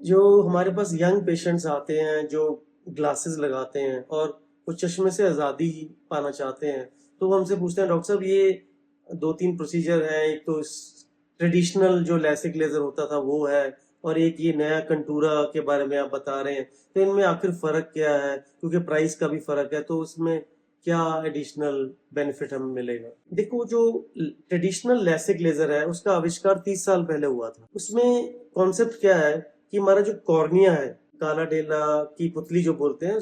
जो हमारे पास young patients आते हैं जो ग्लासेस लगाते हैं और वो चश्मे से आज़ादी पाना चाहते हैं, तो वो हमसे पूछते हैं, डॉक्टर साहब ये 2-3 प्रोसीजर हैं, एक तो ट्रेडिशनल जो लैसिक लेज़र होता था वो है, और एक ये नया कंटूरा के बारे में आप बता रहे हैं, तो इनमें आखिर फ़र्क क्या है? क्योंकि प्राइस का भी फ़र्क है, तो उसमें क्या एडिशनल बेनिफिट हमें मिलेगा? देखो, जो ट्रेडिशनल लैसिक लेज़र है उसका आविष्कार 30 साल पहले हुआ था। उसमें कॉन्सेप्ट क्या है कि हमारा जो कॉर्निया है, काला डेला की पुतली जो बोलते हैं,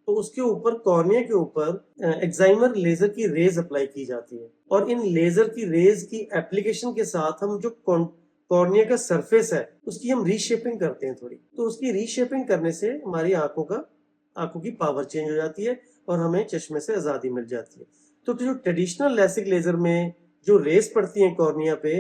तो उसके ऊपर, कॉर्निया के ऊपर एक्साइमर लेजर की रेज अप्लाई की जाती है, और इन लेजर की रेज की एप्लीकेशन के साथ हम जो कॉर्निया का सरफेस है उसकी हम रीशेपिंग करते हैं थोड़ी। तो उसकी रीशेपिंग करने से हमारी आंखों की पावर चेंज हो जाती है और हमें चश्मे से आजादी मिल जाती है। तो जो ट्रेडिशनल लैसिक लेजर में जो रेस पड़ती हैं कॉर्निया पे,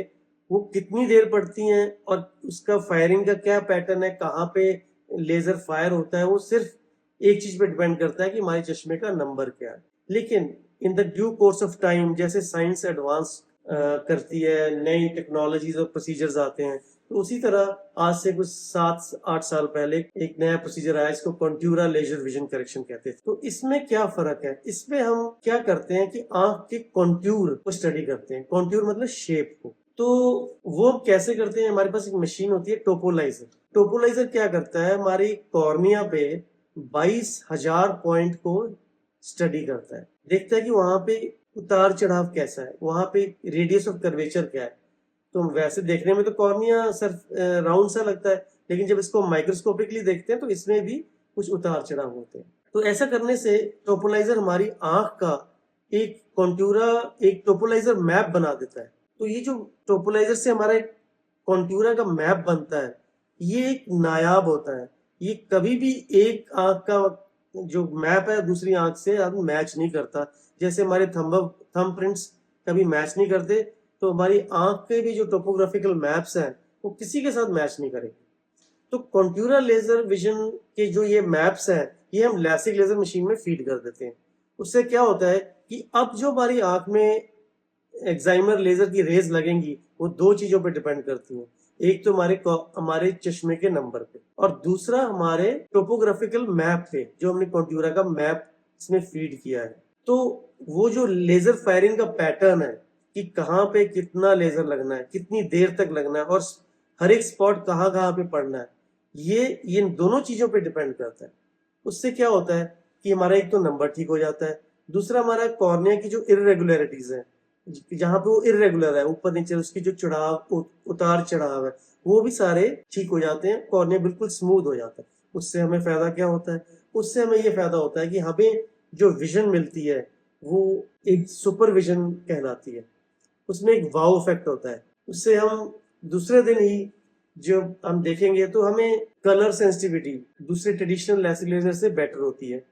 वो कितनी देर पड़ती हैं और उसका फायरिंग का क्या पैटर्न है, कहाँ पे लेजर फायर होता है, वो सिर्फ एक चीज पे डिपेंड करता है कि हमारे चश्मे का नंबर क्या है। लेकिन in the due course of time, जैसे साइंस एडवांस करती है, नई टेक्नोलॉजीज और प्रोसीजर्स आते हैं, तो उसी तरह आज से कुछ 7-8 साल पहले एक नया प्रोसीजर आया, इसको कॉन्ट्यूरा लेजर विजन करेक्शन कहते हैं। तो इसमें क्या फर्क है? इसमें हम क्या करते हैं कि आंख के कॉन्ट्यूर को स्टडी करते हैं। कॉन्ट्यूर मतलब शेप को। तो वो कैसे करते हैं? हमारे पास एक मशीन होती है टोपोलाइजर। टोपोलाइजर क्या करता है? हमारी कॉर्निया पे 22,000 पॉइंट को स्टडी करता है, देखता है कि वहां पे उतार चढ़ाव कैसा है, वहां पे रेडियस ऑफ कर्वेचर क्या है। तो वैसे देखने में तो कॉर्निया सिर्फ राउंड सा लगता है, लेकिन जब इसको माइक्रोस्कोपिकली देखते हैं तो इसमें भी कुछ उतार चढ़ाव होते हैं। तो ऐसा करने से टोपोलाइजर हमारी आंख का एक कॉन्टूरा, एक टोपोलाइजर मैप बना देता है। तो ये जो टोपोलाइजर से हमारा एक कॉन्टूरा का मैप बनता है, ये एक नायाब होता है। ये कभी भी एक आंख का जो मैप है दूसरी आंख से मैच नहीं करता। जैसे हमारे थंब प्रिंट्स कभी मैच नहीं करते, तो हमारी आंख के भी जो टोपोग्राफिकल मैप्स हैं वो किसी के साथ मैच नहीं करेंगे। तो कॉन्टूरा लेजर विजन के जो ये मैप्स हैं, ये हम लैसिक लेजर मशीन में फीड कर देते हैं। उससे क्या होता है कि अब जो हमारी आंख में एक्साइमर लेजर की रेज लगेंगी, वो दो चीजों पे डिपेंड करती हैं। एक तो हमारे चश्मे के नंबर पे, और दूसरा हमारे टोपोग्राफिकल मैप पे, जो हमने कॉन्टूरा का मैप इसमें फीड किया है। तो वो जो लेजर फायरिंग का पैटर्न है कि कहाँ पे कितना लेजर लगना है, कितनी देर तक लगना है, और हर एक स्पॉट कहाँ कहाँ पे पड़ना है, ये इन दोनों चीजों पे डिपेंड करता है। उससे क्या होता है कि हमारा एक तो नंबर ठीक हो जाता है, दूसरा हमारा कॉर्निया की जो इरेगुलरिटीज है, जहां पे वो इरेगुलर है, ऊपर नीचे उसकी जो उतार चढ़ाव है, वो भी सारे ठीक हो जाते हैं, कॉर्निया बिल्कुल स्मूथ हो जाता है। उससे हमें फायदा क्या होता है? उससे हमें ये फायदा होता है कि हमें जो विजन मिलती है वो एक सुपर विजन कहलाती है। उसमें एक वाव इफेक्ट होता है। उससे हम दूसरे दिन ही जब हम देखेंगे तो हमें कलर सेंसिटिविटी दूसरे ट्रेडिशनल लैसिक लेजर से बेटर होती है,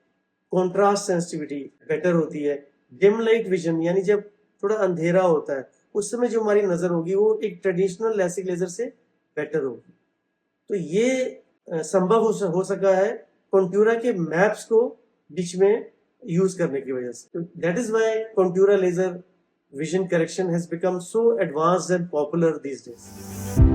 कॉन्ट्रास्ट सेंसिटिविटी बेटर होती है, डिम लाइट विजन यानी जब थोड़ा अंधेरा होता है उस समय जो हमारी नजर होगी वो एक ट्रेडिशनल लैसिक लेजर से बेटर होगी। तो ये संभव हो सका है कॉन्टूरा के मैप्स को बीच में यूज करने की वजह से। That is why Contoura laser vision correction has become so advanced and popular these days.